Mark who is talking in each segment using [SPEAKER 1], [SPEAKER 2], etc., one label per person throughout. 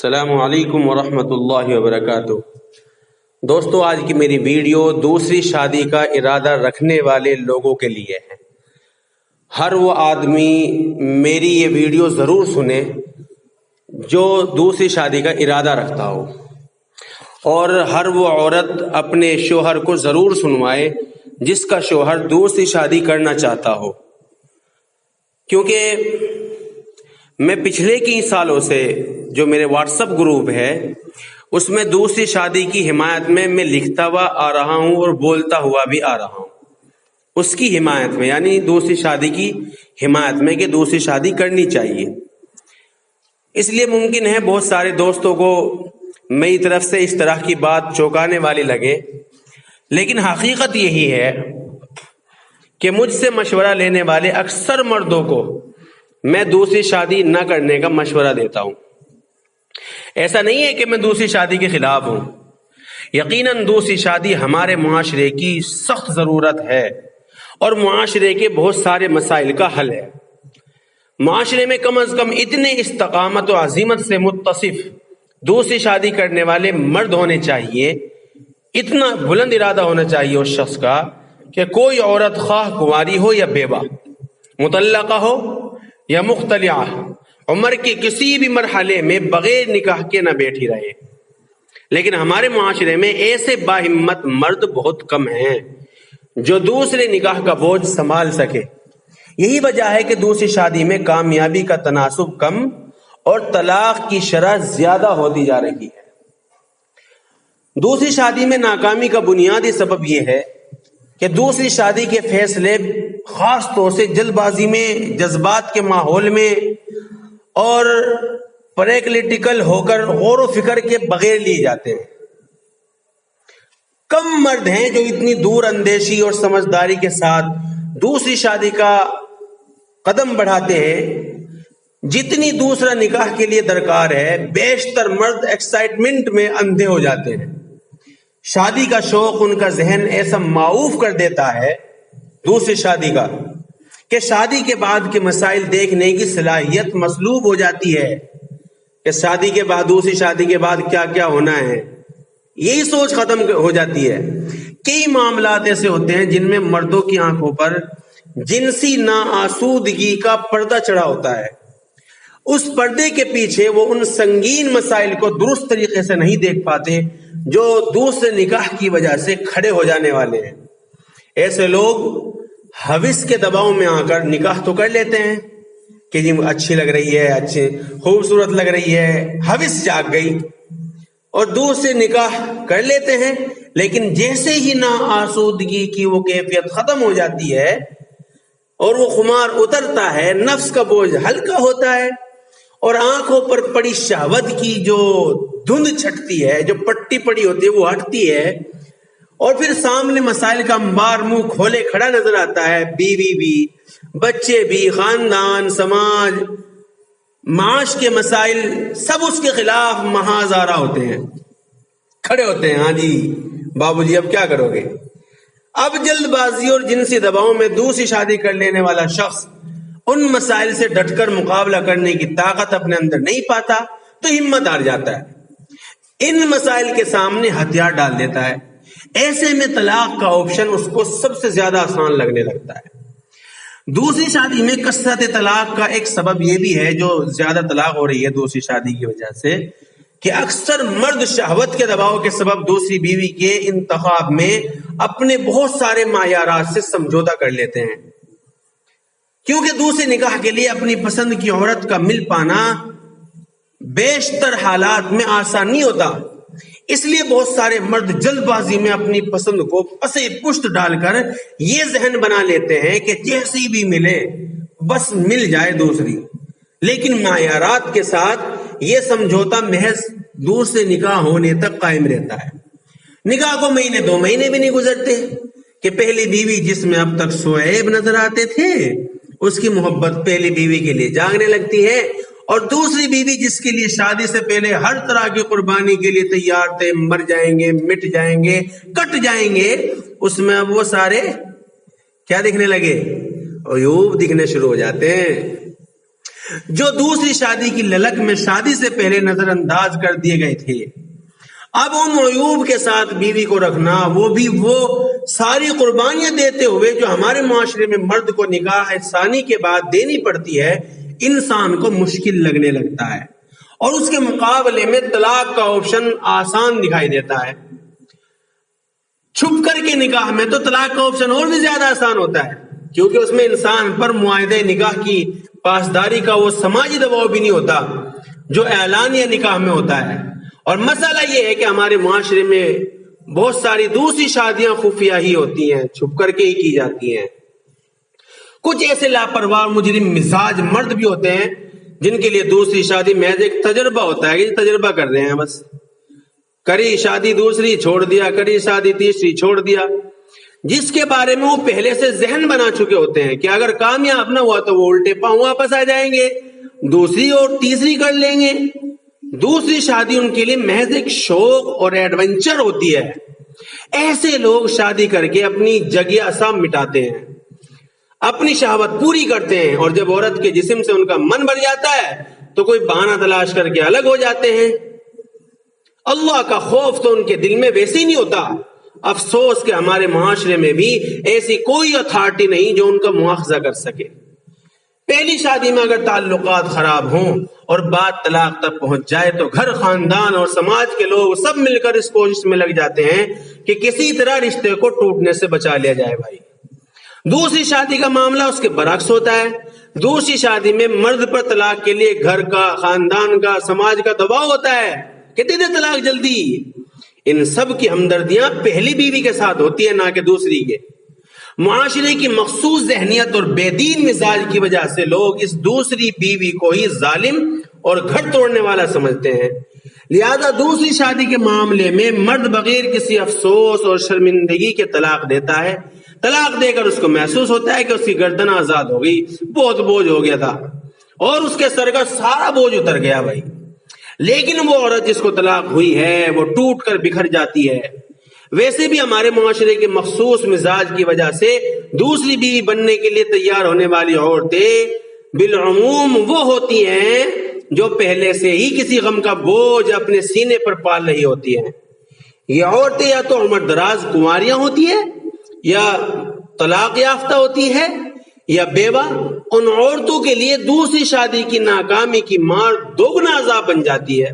[SPEAKER 1] السلام علیکم ورحمۃ اللہ وبرکاتہ۔ دوستو، آج کی میری ویڈیو دوسری شادی کا ارادہ رکھنے والے لوگوں کے لیے ہے۔ ہر وہ آدمی میری یہ ویڈیو ضرور سنے جو دوسری شادی کا ارادہ رکھتا ہو، اور ہر وہ عورت اپنے شوہر کو ضرور سنوائے جس کا شوہر دوسری شادی کرنا چاہتا ہو، کیونکہ میں پچھلے کئی سالوں سے جو میرے واٹس ایپ گروپ ہے اس میں دوسری شادی کی حمایت میں لکھتا ہوا آ رہا ہوں اور بولتا ہوا بھی آ رہا ہوں، اس کی حمایت میں، یعنی دوسری شادی کی حمایت میں کہ دوسری شادی کرنی چاہیے۔ اس لیے ممکن ہے بہت سارے دوستوں کو میری طرف سے اس طرح کی بات چونکانے والی لگے، لیکن حقیقت یہی ہے کہ مجھ سے مشورہ لینے والے اکثر مردوں کو میں دوسری شادی نہ کرنے کا مشورہ دیتا ہوں۔ ایسا نہیں ہے کہ میں دوسری شادی کے خلاف ہوں، یقیناً دوسری شادی ہمارے معاشرے کی سخت ضرورت ہے اور معاشرے کے بہت سارے مسائل کا حل ہے۔ معاشرے میں کم از کم اتنے استقامت و عزیمت سے متصف دوسری شادی کرنے والے مرد ہونے چاہیے، اتنا بلند ارادہ ہونا چاہیے اس شخص کا کہ کوئی عورت خواہ کنواری ہو یا بیوہ، مطلقہ ہو یا مختلعہ، عمر کے کسی بھی مرحلے میں بغیر نکاح کے نہ بیٹھی رہے۔ لیکن ہمارے معاشرے میں ایسے باہمت مرد بہت کم ہیں جو دوسرے نکاح کا بوجھ سنبھال سکے۔ یہی وجہ ہے کہ دوسری شادی میں کامیابی کا تناسب کم اور طلاق کی شرح زیادہ ہوتی جا رہی ہے۔ دوسری شادی میں ناکامی کا بنیادی سبب یہ ہے کہ دوسری شادی کے فیصلے خاص طور سے جلد بازی میں، جذبات کے ماحول میں اور پریکٹیکل ہو کر غور و فکر کے بغیر لیے جاتے ہیں۔ کم مرد ہیں جو اتنی دور اندیشی اور سمجھداری کے ساتھ دوسری شادی کا قدم بڑھاتے ہیں جتنی دوسرا نکاح کے لیے درکار ہے۔ بیشتر مرد ایکسائٹمنٹ میں اندھے ہو جاتے ہیں۔ شادی کا شوق ان کا ذہن ایسا معوف کر دیتا ہے دوسری شادی کا کہ شادی کے بعد کے مسائل دیکھنے کی صلاحیت مسلوب ہو جاتی ہے کہ شادی کے بعد، دوسری شادی کے بعد کیا کیا ہونا ہے، یہی سوچ ختم ہو جاتی ہے۔ کئی معاملات ایسے ہوتے ہیں جن میں مردوں کی آنکھوں پر جنسی ناآسودگی کا پردہ چڑھا ہوتا ہے۔ اس پردے کے پیچھے وہ ان سنگین مسائل کو درست طریقے سے نہیں دیکھ پاتے جو دوسرے نکاح کی وجہ سے کھڑے ہو جانے والے ہیں۔ ایسے لوگ ہوس کے دباؤ میں آ کر نکاح تو کر لیتے ہیں کہ جی اچھی لگ رہی ہے، اچھی خوبصورت لگ رہی ہے، ہوس جاگ گئی اور دوسرے نکاح کر لیتے ہیں، لیکن جیسے ہی ناآسودگی کی وہ کیفیت ختم ہو جاتی ہے اور وہ خمار اترتا ہے، نفس کا بوجھ ہلکا ہوتا ہے اور آنکھوں پر پڑی شہوت کی جو دھند چھٹتی ہے، جو پٹی پڑی ہوتی ہے، وہ ہٹتی ہے اور پھر سامنے مسائل کا انبار منہ کھولے کھڑا نظر آتا ہے۔ بیوی بھی، بچے بھی، خاندان، سماج، معاش کے مسائل سب اس کے خلاف محاذ آرا ہوتے ہیں، کھڑے ہوتے ہیں۔ ہاں جی بابو جی اب کیا کرو گے؟ اب جلد بازی اور جنسی دباؤ میں دوسری شادی کر لینے والا شخص ان مسائل سے ڈٹ کر مقابلہ کرنے کی طاقت اپنے اندر نہیں پاتا تو ہمت ہار جاتا ہے، ان مسائل کے سامنے ہتھیار ڈال دیتا ہے۔ ایسے میں طلاق کا آپشن اس کو سب سے زیادہ آسان لگنے لگتا ہے۔ دوسری شادی میں کثرت طلاق کا ایک سبب یہ بھی ہے، جو زیادہ طلاق ہو رہی ہے دوسری شادی کی وجہ سے، کہ اکثر مرد شہوت کے دباؤ کے سبب دوسری بیوی کے انتخاب میں اپنے بہت سارے معیارات سے سمجھوتا کر لیتے ہیں، کیونکہ دوسرے نکاح کے لیے اپنی پسند کی عورت کا مل پانا بیشتر حالات میں آسان نہیں ہوتا۔ اس لیے بہت سارے مرد جلد بازی میں اپنی پسند کو پسے پشت ڈال کر یہ ذہن بنا لیتے ہیں کہ جیسی بھی ملے بس مل جائے دوسری، لیکن معیارات کے ساتھ یہ سمجھوتا محض دوسرے نکاح ہونے تک قائم رہتا ہے۔ نکاح کو مہینے 2 مہینے بھی نہیں گزرتے کہ پہلی بیوی جس میں اب تک شعیب نظر آتے تھے اس کی محبت پہلی بیوی کے لیے جاگنے لگتی ہے، اور دوسری بیوی جس کے لیے شادی سے پہلے ہر طرح کی قربانی کے لیے تیار تھے، مر جائیں گے، مٹ جائیں گے، کٹ جائیں گے، اس میں اب وہ سارے کیا دکھنے لگے؟ عیوب دکھنے شروع ہو جاتے ہیں۔ جو دوسری شادی کی للک میں شادی سے پہلے نظر انداز کر دیے گئے تھے، اب ان عیوب کے ساتھ بیوی کو رکھنا، وہ بھی وہ ساری قربانیاں دیتے ہوئے جو ہمارے معاشرے میں مرد کو نکاح ثانی کے بعد دینی پڑتی ہے، انسان کو مشکل لگنے لگتا ہے، اور اس کے مقابلے میں طلاق کا آپشن آسان دکھائی دیتا ہے۔ چھپ کر کے نکاح میں تو طلاق کا آپشن اور بھی زیادہ آسان ہوتا ہے، کیونکہ اس میں انسان پر معاہدہ نکاح کی پاسداری کا وہ سماجی دباؤ بھی نہیں ہوتا جو اعلانیہ نکاح میں ہوتا ہے۔ اور مسئلہ یہ ہے کہ ہمارے معاشرے میں بہت ساری دوسری شادیاں خفیہ ہی ہوتی ہیں، چھپ کر کے ہی کی جاتی ہیں۔ کچھ ایسے لاپرواہ مجرم مزاج مرد بھی ہوتے ہیں جن کے لیے دوسری شادی محض ایک تجربہ ہوتا ہے کہ تجربہ کر رہے ہیں، بس کری شادی دوسری چھوڑ دیا، کری شادی تیسری چھوڑ دیا، جس کے بارے میں وہ پہلے سے ذہن بنا چکے ہوتے ہیں کہ اگر کامیاب نہ ہوا تو وہ الٹے پاؤں واپس آ جائیں گے، دوسری اور تیسری کر لیں گے۔ دوسری شادی ان کے لیے محض ایک شوق اور ایڈونچر ہوتی ہے۔ ایسے لوگ شادی کر کے اپنی جگیاسا مٹاتے ہیں، اپنی شہوت پوری کرتے ہیں، اور جب عورت کے جسم سے ان کا من بھر جاتا ہے تو کوئی بہانہ تلاش کر کے الگ ہو جاتے ہیں۔ اللہ کا خوف تو ان کے دل میں ویسے ہی نہیں ہوتا۔ افسوس کہ ہمارے معاشرے میں بھی ایسی کوئی اتھارٹی نہیں جو ان کا مواخذہ کر سکے۔ پہلی شادی میں اگر تعلقات خراب ہوں اور بات طلاق تک پہنچ جائے تو گھر، خاندان اور سماج کے لوگ سب مل کر اس کوشش میں لگ جاتے ہیں کہ کسی طرح رشتے کو ٹوٹنے سے بچا لیا جائے۔ بھائی، دوسری شادی کا معاملہ اس کے برعکس ہوتا ہے۔ دوسری شادی میں مرد پر طلاق کے لیے گھر کا، خاندان کا، سماج کا دباؤ ہوتا ہے کہ دے دے طلاق جلدی۔ ان سب کی ہمدردیاں پہلی بیوی کے ساتھ ہوتی ہے، نہ کہ دوسری کے۔ معاشرے کی مخصوص ذہنیت اور بے دین مزاج کی وجہ سے لوگ اس دوسری بیوی کو ہی ظالم اور گھر توڑنے والا سمجھتے ہیں۔ لہذا دوسری شادی کے معاملے میں مرد بغیر کسی افسوس اور شرمندگی کے طلاق دیتا ہے۔ طلاق دے کر اس کو محسوس ہوتا ہے کہ اس کی گردن آزاد ہو گئی، بہت بوجھ ہو گیا تھا اور اس کے سر کا سارا بوجھ اتر گیا۔ بھائی، لیکن وہ عورت جس کو طلاق ہوئی ہے وہ ٹوٹ کر بکھر جاتی ہے۔ ویسے بھی ہمارے معاشرے کے مخصوص مزاج کی وجہ سے دوسری بیوی بننے کے لیے تیار ہونے والی عورتیں بالعموم وہ ہوتی ہیں جو پہلے سے ہی کسی غم کا بوجھ اپنے سینے پر پال رہی ہوتی ہیں۔ یہ عورتیں یا تو عمر دراز کنواریاں ہوتی ہیں، یا طلاق یافتہ ہوتی ہے، یا بیوہ۔ ان عورتوں کے لیے دوسری شادی کی ناکامی کی مار دوگنا عذاب بن جاتی ہے۔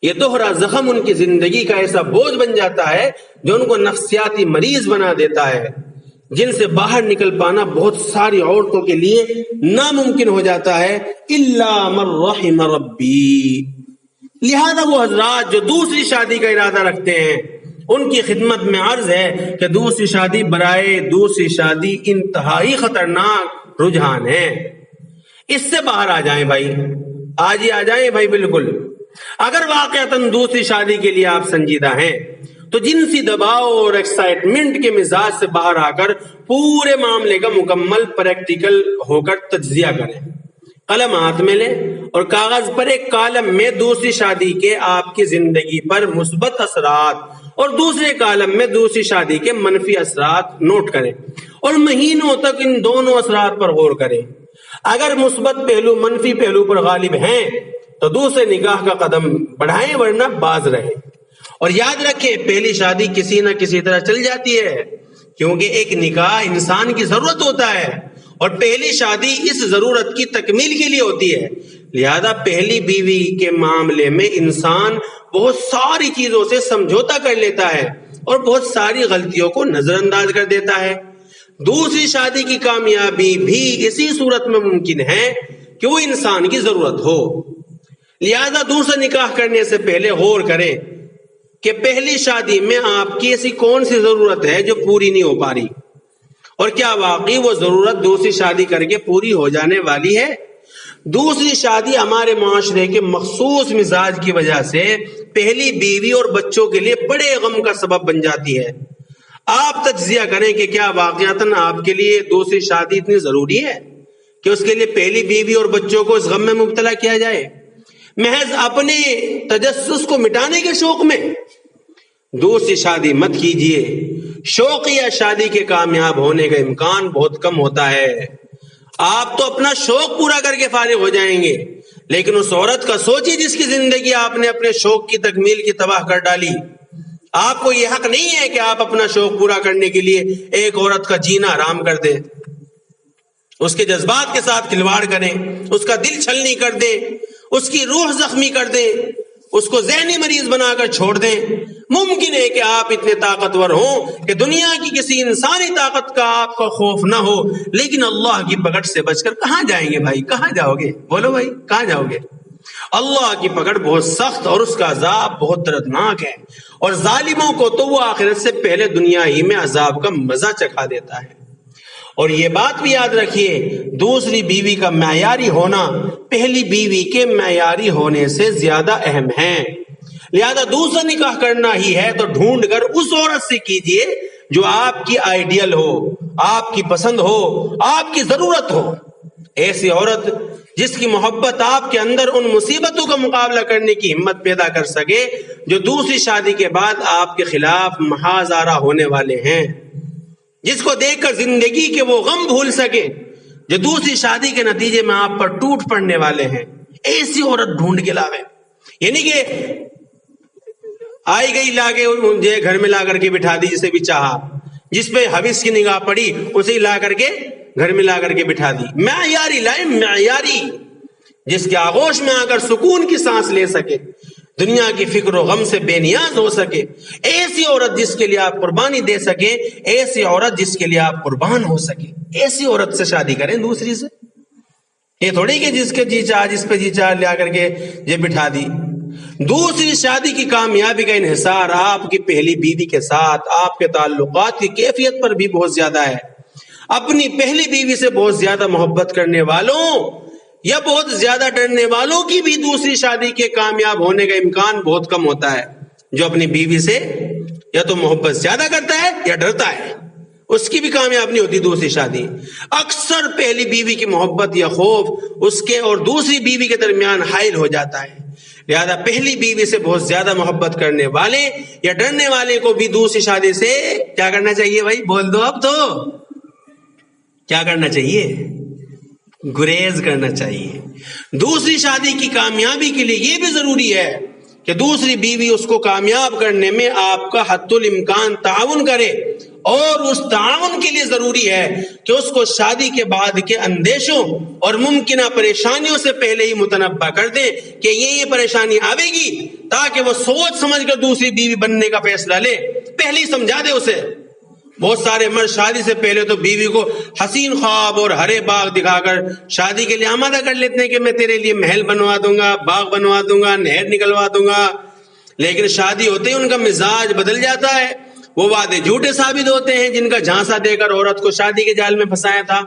[SPEAKER 1] یہ دوہرا زخم ان کی زندگی کا ایسا بوجھ بن جاتا ہے جو ان کو نفسیاتی مریض بنا دیتا ہے، جن سے باہر نکل پانا بہت ساری عورتوں کے لیے ناممکن ہو جاتا ہے، الا من رحم ربی۔ لہذا وہ حضرات جو دوسری شادی کا ارادہ رکھتے ہیں، ان کی خدمت میں عرض ہے کہ دوسری شادی برائے دوسری شادی انتہائی خطرناک رجحان ہے۔ اس سے باہر آ جائیں بھائی، آج ہی آ جائیں بھائی۔ بالکل، اگر واقعتاً دوسری شادی کے لیے آپ سنجیدہ ہیں تو جنسی دباؤ اور ایکسائٹمنٹ کے مزاج سے باہر آ کر پورے معاملے کا مکمل پریکٹیکل ہو کر تجزیہ کریں۔ قلم ہاتھ میں لیں اور کاغذ پر ایک کالم میں دوسری شادی کے آپ کی زندگی پر مثبت اثرات اور دوسرے کالم میں دوسری شادی کے منفی اثرات نوٹ کریں اور مہینوں تک ان دونوں اثرات پر غور کریں۔ اگر مثبت پہلو منفی پہلو پر غالب ہیں تو دوسرے نکاح کا قدم بڑھائیں، ورنہ باز رہیں۔ اور یاد رکھیں، پہلی شادی کسی نہ کسی طرح چل جاتی ہے، کیونکہ ایک نکاح انسان کی ضرورت ہوتا ہے اور پہلی شادی اس ضرورت کی تکمیل کے لیے ہوتی ہے۔ لہذا پہلی بیوی کے معاملے میں انسان بہت ساری چیزوں سے سمجھوتا کر لیتا ہے اور بہت ساری غلطیوں کو نظر انداز کر دیتا ہے۔ دوسری شادی کی کامیابی بھی اسی صورت میں ممکن ہے کہ وہ انسان کی ضرورت ہو۔ لہذا دوسرا نکاح کرنے سے پہلے غور کریں کہ پہلی شادی میں آپ کی ایسی کون سی ضرورت ہے جو پوری نہیں ہو پا رہی، اور کیا واقعی وہ ضرورت دوسری شادی کر کے پوری ہو جانے والی ہے۔ دوسری شادی ہمارے معاشرے کے مخصوص مزاج کی وجہ سے پہلی بیوی اور بچوں کے لیے بڑے غم کا سبب بن جاتی ہے۔ آپ تجزیہ کریں کہ کیا واقعتاً آپ کے لیے دوسری شادی اتنی ضروری ہے کہ اس کے لیے پہلی بیوی اور بچوں کو اس غم میں مبتلا کیا جائے، محض اپنے تجسس کو مٹانے کے شوق میں۔ دوسری شادی مت کیجیے، شوقیہ شادی کے کامیاب ہونے کا امکان بہت کم ہوتا ہے۔ آپ تو اپنا شوق پورا کر کے فارغ ہو جائیں گے، لیکن اس عورت کا سوچیے جس کی زندگی آپ نے اپنے شوق کی تکمیل کی تباہ کر ڈالی۔ آپ کو یہ حق نہیں ہے کہ آپ اپنا شوق پورا کرنے کے لیے ایک عورت کا جینا حرام کر دیں، اس کے جذبات کے ساتھ کھلواڑ کریں، اس کا دل چھلنی کر دیں، اس کی روح زخمی کر دیں، اس کو ذہنی مریض بنا کر چھوڑ دیں۔ ممکن ہے کہ آپ اتنے طاقتور ہوں کہ دنیا کی کسی انسانی طاقت کا آپ کا خوف نہ ہو، لیکن اللہ کی پکڑ سے بچ کر کہاں جائیں گے بھائی؟ کہاں جاؤ گے؟ بولو بھائی، کہاں جاؤ گے؟ اللہ کی پکڑ بہت سخت اور اس کا عذاب بہت دردناک ہے، اور ظالموں کو تو وہ آخرت سے پہلے دنیا ہی میں عذاب کا مزہ چکھا دیتا ہے۔ اور یہ بات بھی یاد رکھیے، دوسری بیوی کا معیاری ہونا پہلی بیوی کے معیاری ہونے سے زیادہ اہم ہے، لہذا دوسرا نکاح کرنا ہی ہے تو ڈھونڈ کر اس عورت سے کیجئے جو آپ کی آئیڈیل ہو، آپ کی پسند ہو، آپ کی ضرورت ہو۔ ایسی عورت جس کی محبت آپ کے اندر ان مصیبتوں کا مقابلہ کرنے کی ہمت پیدا کر سکے جو دوسری شادی کے بعد آپ کے خلاف محاذ آرا ہونے والے ہیں، جس کو دیکھ کر زندگی کے وہ غم بھول سکے جو دوسری شادی کے نتیجے میں آپ پر ٹوٹ پڑنے والے ہیں۔ ایسی عورت ڈھونڈ کے لاوے، یعنی کہ آئی گئی لا کے مجھے گھر میں لا کر کے بٹھا دی، جسے بھی چاہا، جس پہ حوث کی نگاہ پڑی اسے لا کر کے گھر میں لا کر کے بٹھا دی۔ معیاری لائیں، معیاری، جس کے آغوش میں آ کر سکون کی سانس لے سکے، دنیا کی فکر و غم سے بے نیاز ہو سکے۔ ایسی عورت جس کے لیے آپ قربانی دے سکے، ایسی عورت جس کے لیے آپ قربان ہو سکے، ایسی عورت سے شادی کریں دوسری سے۔ یہ تھوڑی کہ جس کے جی چاہ، جس پہ جی چاہ لا کر کے یہ بٹھا دی۔ دوسری شادی کی کامیابی کا انحصار آپ کی پہلی بیوی کے ساتھ آپ کے تعلقات کی کیفیت پر بھی بہت زیادہ ہے۔ اپنی پہلی بیوی سے بہت زیادہ محبت کرنے والوں یا بہت زیادہ ڈرنے والوں کی بھی دوسری شادی کے کامیاب ہونے کا امکان بہت کم ہوتا ہے۔ جو اپنی بیوی سے یا تو محبت زیادہ کرتا ہے یا ڈرتا ہے، اس کی بھی کامیاب نہیں ہوتی دوسری شادی۔ اکثر پہلی بیوی کی محبت یا خوف اس کے اور دوسری بیوی کے درمیان حائل ہو جاتا ہے، لہذا پہلی بیوی سے بہت زیادہ محبت کرنے والے یا ڈرنے والے کو بھی دوسری شادی سے کیا کرنا چاہیے بھائی؟ بول دو اب تو، کیا کرنا چاہیے؟ گریز کرنا چاہیے۔ دوسری شادی کی کامیابی کے لیے یہ بھی ضروری ہے کہ دوسری بیوی اس کو کامیاب کرنے میں آپ کا حتی الامکان تعاون کرے، اور اس تعاون کے لیے ضروری ہے کہ اس کو شادی کے بعد کے اندیشوں اور ممکنہ پریشانیوں سے پہلے ہی متنبہ کر دے کہ یہ پریشانی آئے گی، تاکہ وہ سوچ سمجھ کر دوسری بیوی بننے کا فیصلہ لے، پہلے ہی سمجھا دے اسے۔ بہت سارے مرد شادی سے پہلے تو بیوی کو حسین خواب اور ہرے باغ دکھا کر شادی کے لیے آمادہ کر لیتے ہیں کہ میں تیرے لیے محل بنوا دوں گا، باغ بنوا دوں گا، نہر نکلوا دوں گا، لیکن شادی ہوتے ہی ان کا مزاج بدل جاتا ہے، وہ وعدے جھوٹے ثابت ہوتے ہیں جن کا جھانسا دے کر عورت کو شادی کے جال میں پھنسایا تھا۔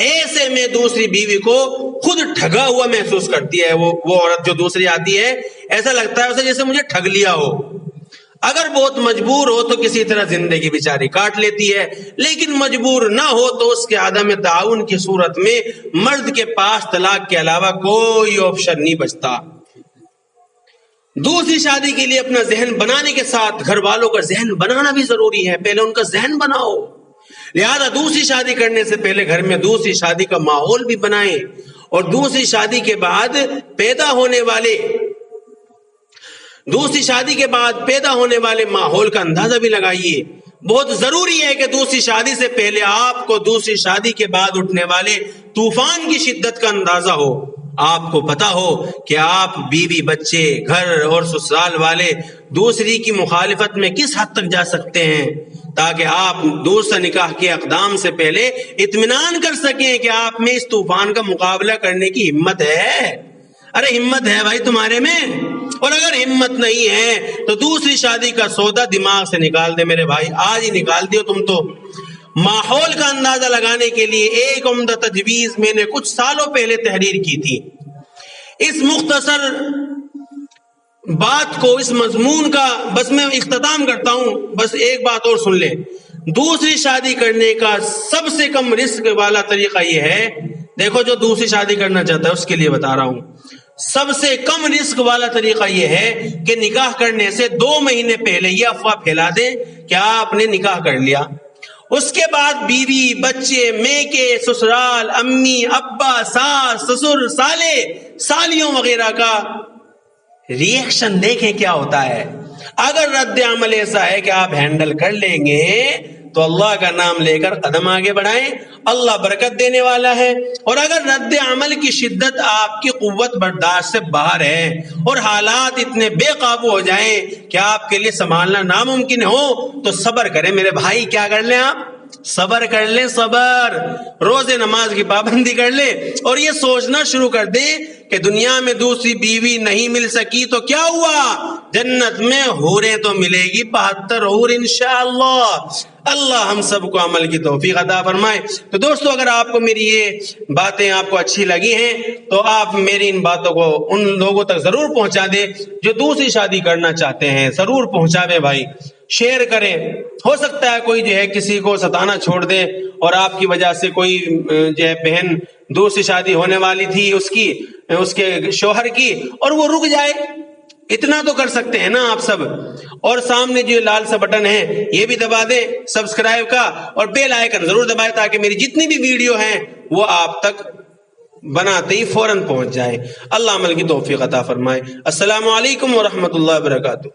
[SPEAKER 1] ایسے میں دوسری بیوی کو خود ٹھگا ہوا محسوس کرتی ہے۔ وہ عورت جو دوسری آتی ہے، ایسا لگتا ہے اسے جیسے مجھے ٹھگ لیا ہو۔ اگر بہت مجبور ہو تو کسی طرح زندگی بیچاری کاٹ لیتی ہے، لیکن مجبور نہ ہو تو اس کے عدم تعاون کی صورت میں مرد کے پاس طلاق کے علاوہ کوئی آپشن نہیں بچتا۔ دوسری شادی کے لیے اپنا ذہن بنانے کے ساتھ گھر والوں کا ذہن بنانا بھی ضروری ہے، پہلے ان کا ذہن بناؤ۔ لہذا دوسری شادی کرنے سے پہلے گھر میں دوسری شادی کا ماحول بھی بنائیں، اور دوسری شادی کے بعد پیدا ہونے والے ماحول کا اندازہ بھی لگائیے۔ بہت ضروری ہے کہ دوسری شادی سے پہلے آپ کو دوسری شادی کے بعد اٹھنے والے طوفان کی شدت کا اندازہ ہو، آپ کو پتا ہو کہ آپ بیوی، بچے، گھر اور سسرال والے دوسری کی مخالفت میں کس حد تک جا سکتے ہیں، تاکہ آپ دوسرا نکاح کے اقدام سے پہلے اطمینان کر سکیں کہ آپ میں اس طوفان کا مقابلہ کرنے کی ہمت ہے۔ ارے ہمت ہے بھائی تمہارے میں، اور اگر ہمت نہیں ہے تو دوسری شادی کا سودا دماغ سے نکال دے میرے بھائی، آج ہی نکال دیو تم تو۔ ماحول کا اندازہ لگانے کے لیے ایک عمدہ تجویز میں نے کچھ سالوں پہلے تحریر کی تھی۔ اس مختصر بات کو، اس مضمون کا بس میں اختتام کرتا ہوں، بس ایک بات اور سن لیں۔ دوسری شادی کرنے کا سب سے کم رسک والا طریقہ یہ ہے، دیکھو جو دوسری شادی کرنا چاہتا ہے اس کے لیے بتا رہا ہوں، سب سے کم رسک والا طریقہ یہ ہے کہ نکاح کرنے سے 2 مہینے پہلے یہ افواہ پھیلا دیں کہ آپ نے نکاح کر لیا، اس کے بعد بیوی بچے میکے سسرال امی ابا ساس سسر سالے سالیوں وغیرہ کا ریئیکشن دیکھیں کیا ہوتا ہے. اگر رد عمل ایسا ہے کہ آپ ہینڈل کر لیں گے تو اللہ کا نام لے کر قدم آگے بڑھائیں، اللہ برکت دینے والا ہے. اور اگر رد عمل کی شدت آپ کی قوت برداشت سے باہر ہے اور حالات اتنے بے قابو ہو جائیں کہ آپ کے لیے سنبھالنا ناممکن ہو تو صبر کریں میرے بھائی. کیا کر لیں آپ؟ صبر کر لیں. صبر، روزے نماز کی پابندی کر لیں اور یہ سوچنا شروع کر دیں کہ دنیا میں دوسری بیوی نہیں مل سکی تو کیا ہوا، جنت میں حوریں تو ملے گی 72 حور انشاءاللہ. اللہ ہم سب کو عمل کی توفیق عطا فرمائے. تو دوستو اگر آپ کو میری یہ باتیں آپ کو اچھی لگی ہیں تو آپ میری ان باتوں کو ان لوگوں تک ضرور پہنچا دیں جو دوسری شادی کرنا چاہتے ہیں. ضرور پہنچاوے بھائی، شیئر کریں. ہو سکتا ہے کوئی جو ہے کسی کو ستانا چھوڑ دے اور آپ کی وجہ سے کوئی جو ہے بہن دوسری شادی ہونے والی تھی اس کے شوہر کی اور وہ رک جائے. اتنا تو کر سکتے ہیں نا آپ سب. اور سامنے جو لال سا بٹن ہے یہ بھی دبا دیں سبسکرائب کا، اور بیل آئیکن ضرور دبائیں تاکہ میری جتنی بھی ویڈیو ہیں وہ آپ تک بناتے ہی فوراً پہنچ جائے. اللہ عمل کی توفیق عطا فرمائے. السلام علیکم ورحمۃ اللہ وبرکاتہ.